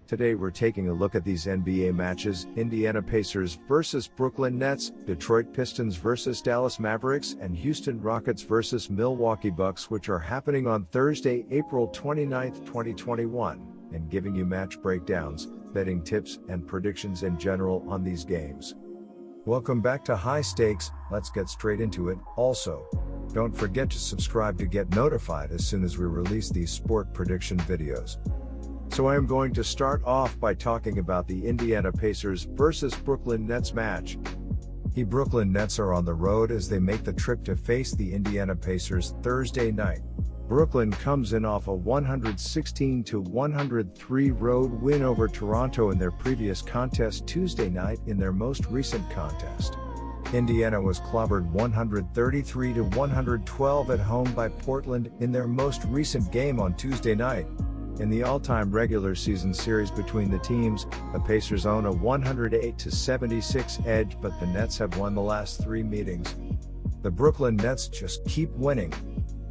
Today we're taking a look at these NBA matches: Indiana Pacers vs Brooklyn Nets, Detroit Pistons vs Dallas Mavericks, and Houston Rockets vs Milwaukee Bucks, which are happening on Thursday, April 29, 2021, and giving you match breakdowns, betting tips, and predictions in general on these games. Welcome back to High Stakes. Let's get straight into it. Also, don't forget to subscribe to get notified as soon as we release these sport prediction videos. So I am going to start off by talking about the Indiana Pacers vs Brooklyn Nets match. The Brooklyn Nets are on the road as they make the trip to face the Indiana Pacers Thursday night. Brooklyn comes in off a 116-103 road win over Toronto in their previous contest Tuesday night. In their most recent contest, Indiana was clobbered 133-112 at home by Portland in their most recent game on Tuesday night. In the all-time regular season series between the teams, the Pacers own a 108-76 edge, but the Nets have won the last 3 meetings. The Brooklyn Nets just keep winning.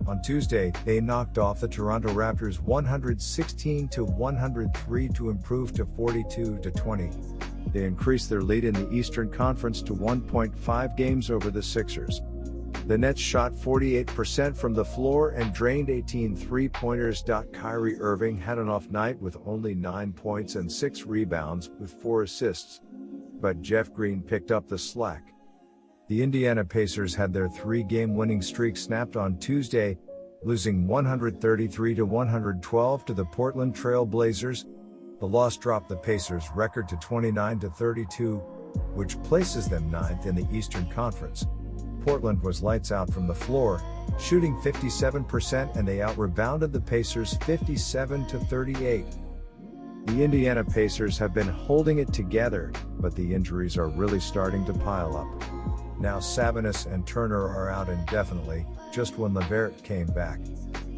On Tuesday, they knocked off the Toronto Raptors 116-103 to improve to 42-20. They increased their lead in the Eastern Conference to 1.5 games over the Sixers. The Nets shot 48% from the floor and drained 18 three-pointers. Kyrie Irving had an off night with only 9 points and 6 rebounds with 4 assists. But Jeff Green picked up the slack. The Indiana Pacers had their 3-game winning streak snapped on Tuesday, losing 133-112 to the Portland Trail Blazers. The loss dropped the Pacers' record to 29-32, which places them 9th in the Eastern Conference. Portland was lights out from the floor, shooting 57%, and they out-rebounded the Pacers 57-38. The Indiana Pacers have been holding it together, but the injuries are really starting to pile up. Now Sabonis and Turner are out indefinitely, just when LeVert came back.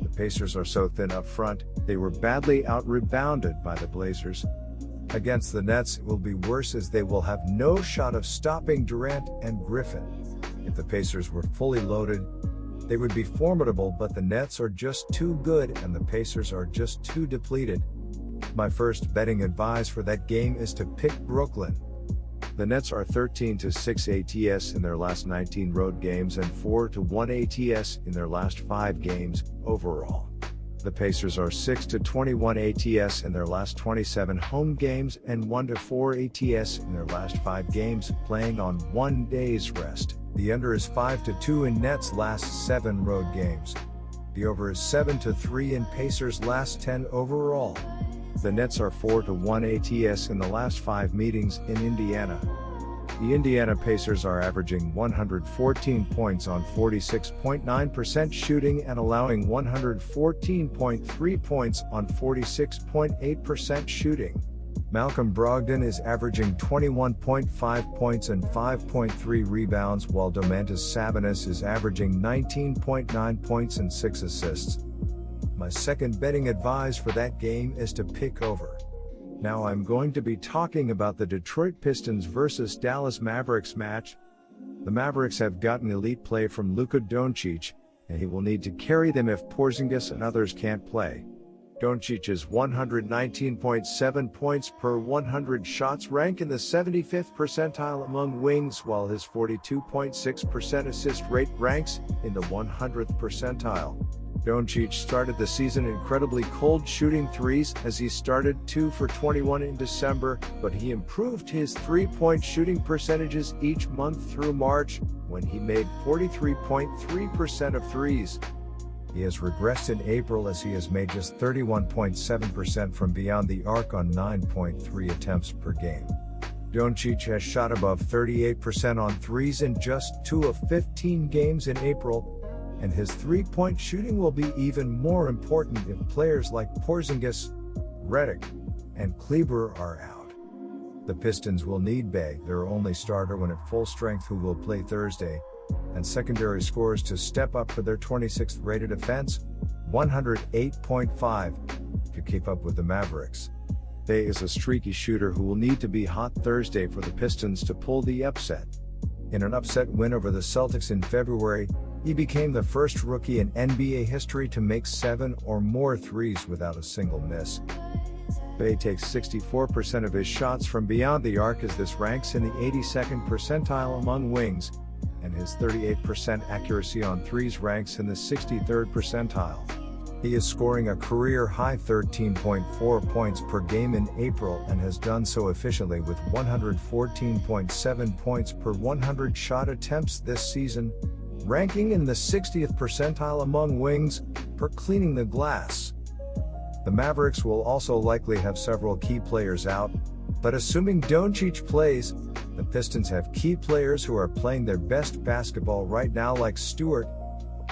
The Pacers are so thin up front, they were badly out-rebounded by the Blazers. Against the Nets, it will be worse as they will have no shot of stopping Durant and Griffin. If the Pacers were fully loaded, they would be formidable, but the Nets are just too good and the Pacers are just too depleted. My first betting advice for that game is to pick Brooklyn. The Nets are 13-6 ATS in their last 19 road games and 4-1 ATS in their last 5 games overall. The Pacers are 6-21 ATS in their last 27 home games and 1-4 ATS in their last 5 games, playing on 1 day's rest. The under is 5-2 in Nets' last 7 road games. The over is 7-3 in Pacers' last 10 overall. The Nets are 4-1 ATS in the last 5 meetings in Indiana. The Indiana Pacers are averaging 114 points on 46.9% shooting and allowing 114.3 points on 46.8% shooting. Malcolm Brogdon is averaging 21.5 points and 5.3 rebounds, while Domantas Sabonis is averaging 19.9 points and 6 assists. My second betting advice for that game is to pick over. Now I'm going to be talking about the Detroit Pistons vs Dallas Mavericks match. The Mavericks have gotten elite play from Luka Doncic, and he will need to carry them if Porzingis and others can't play. Doncic's 119.7 points per 100 shots rank in the 75th percentile among wings, while his 42.6% assist rate ranks in the 100th percentile. Doncic started the season incredibly cold, shooting threes as he started 2 for 21 in December, but he improved his 3-point shooting percentages each month through March, when he made 43.3% of threes. He has regressed in April as he has made just 31.7% from beyond the arc on 9.3 attempts per game. Doncic has shot above 38% on threes in just 2 of 15 games in April, and his 3-point shooting will be even more important if players like Porzingis, Redick, and Kleber are out. The Pistons will need Bey, their only starter when at full strength, who will play Thursday, and secondary scorers to step up for their 26th rated offense, 108.5, to keep up with the Mavericks. Bey is a streaky shooter who will need to be hot Thursday for the Pistons to pull the upset. In an upset win over the Celtics in February, he became the first rookie in NBA history to make 7 or more threes without a single miss. Bey takes 64% of his shots from beyond the arc as this ranks in the 82nd percentile among wings, and his 38% accuracy on threes ranks in the 63rd percentile. He is scoring a career-high 13.4 points per game in April and has done so efficiently with 114.7 points per 100 shot attempts this season, ranking in the 60th percentile among wings, per cleaning the glass. The Mavericks will also likely have several key players out, but assuming Doncic plays, the Pistons have key players who are playing their best basketball right now like Stewart,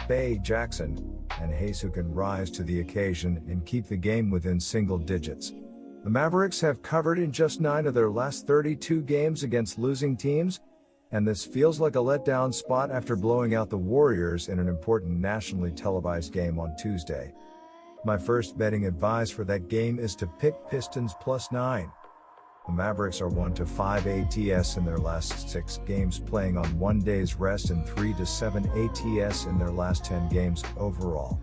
Bey, Jackson, and Hayes, who can rise to the occasion and keep the game within single digits. The Mavericks have covered in just 9 of their last 32 games against losing teams, and this feels like a letdown spot after blowing out the Warriors in an important nationally televised game on Tuesday. My first betting advice for that game is to pick Pistons +9. The Mavericks are 1-5 ATS in their last 6 games playing on 1 day's rest and 3-7 ATS in their last 10 games overall.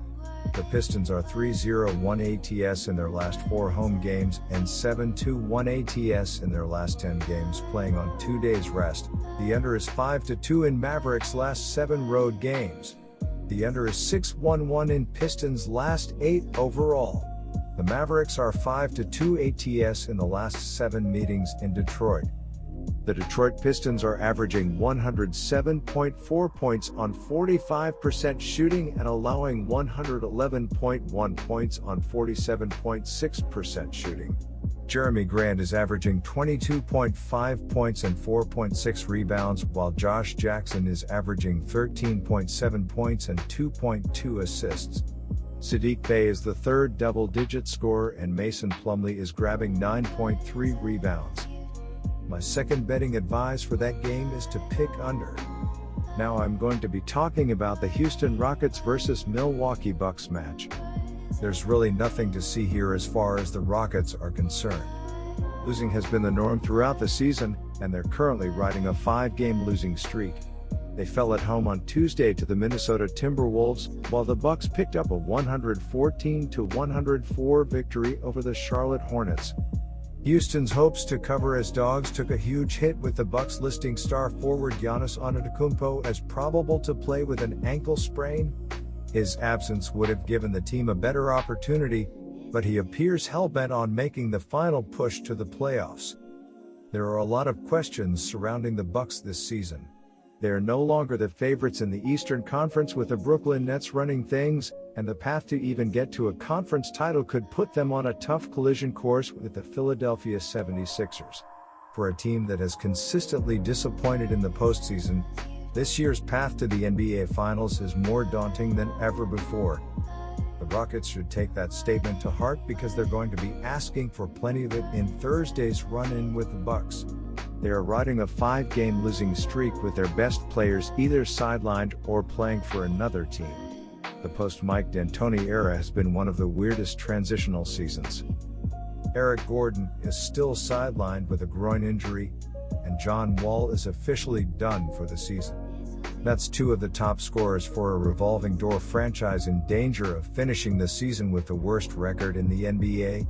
The Pistons are 3-0-1 ATS in their last 4 home games and 7-2-1 ATS in their last 10 games playing on 2 days rest. The under is 5-2 in Mavericks' last 7 road games. The under is 6-1-1 in Pistons' last 8 overall. The Mavericks are 5-2 ATS in the last 7 meetings in Detroit. The Detroit Pistons are averaging 107.4 points on 45% shooting and allowing 111.1 points on 47.6% shooting. Jeremy Grant is averaging 22.5 points and 4.6 rebounds, while Josh Jackson is averaging 13.7 points and 2.2 assists. Saddiq Bey is the third double-digit scorer and Mason Plumlee is grabbing 9.3 rebounds. My second betting advice for that game is to pick under. Now I'm going to be talking about the Houston Rockets versus Milwaukee Bucks match. There's really nothing to see here as far as the Rockets are concerned. Losing has been the norm throughout the season, and they're currently riding a 5-game losing streak. They fell at home on Tuesday to the Minnesota Timberwolves, while the Bucks picked up a 114-104 victory over the Charlotte Hornets. Houston's hopes to cover as dogs took a huge hit with the Bucks listing star forward Giannis Antetokounmpo as probable to play with an ankle sprain. His absence would have given the team a better opportunity, but he appears hell-bent on making the final push to the playoffs. There are a lot of questions surrounding the Bucks this season. They are no longer the favorites in the Eastern Conference with the Brooklyn Nets running things, and the path to even get to a conference title could put them on a tough collision course with the Philadelphia 76ers. For a team that has consistently disappointed in the postseason, this year's path to the NBA Finals is more daunting than ever before. The Rockets should take that statement to heart because they're going to be asking for plenty of it in Thursday's run-in with the Bucks. They are riding a 5-game losing streak with their best players either sidelined or playing for another team. The post-Mike D'Antoni era has been one of the weirdest transitional seasons. Eric Gordon is still sidelined with a groin injury, and John Wall is officially done for the season. That's 2 of the top scorers for a revolving door franchise in danger of finishing the season with the worst record in the NBA.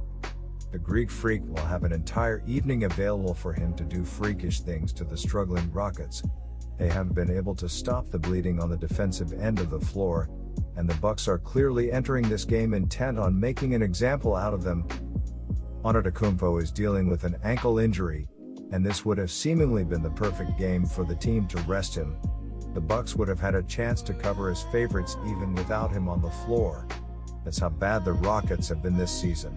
The Greek Freak will have an entire evening available for him to do freakish things to the struggling Rockets. They haven't been able to stop the bleeding on the defensive end of the floor, and the Bucks are clearly entering this game intent on making an example out of them. Antetokounmpo is dealing with an ankle injury, and this would have seemingly been the perfect game for the team to rest him. The Bucks would have had a chance to cover as favorites even without him on the floor. That's how bad the Rockets have been this season.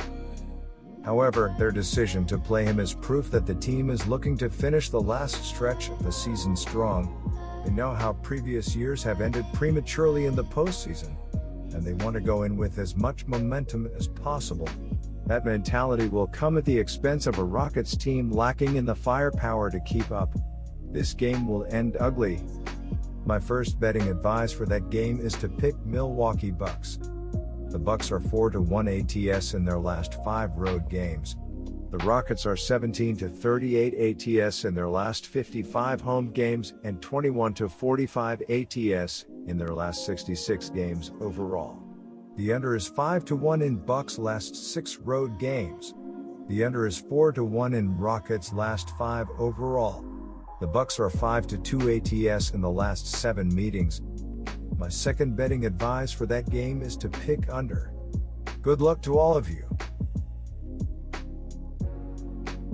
However, their decision to play him is proof that the team is looking to finish the last stretch of the season strong. They know how previous years have ended prematurely in the postseason, and they want to go in with as much momentum as possible. That mentality will come at the expense of a Rockets team lacking in the firepower to keep up. This game will end ugly. My first betting advice for that game is to pick Milwaukee Bucks. The Bucks are 4-1 ATS in their last 5 road games. The Rockets are 17-38 ATS in their last 55 home games and 21-45 ATS in their last 66 games overall. The under is 5-1 in Bucks' last 6 road games. The under is 4-1 in Rockets' last 5 overall. The Bucks are 5-2 ATS in the last 7 meetings. My second betting advice for that game is to pick under. Good luck to all of you.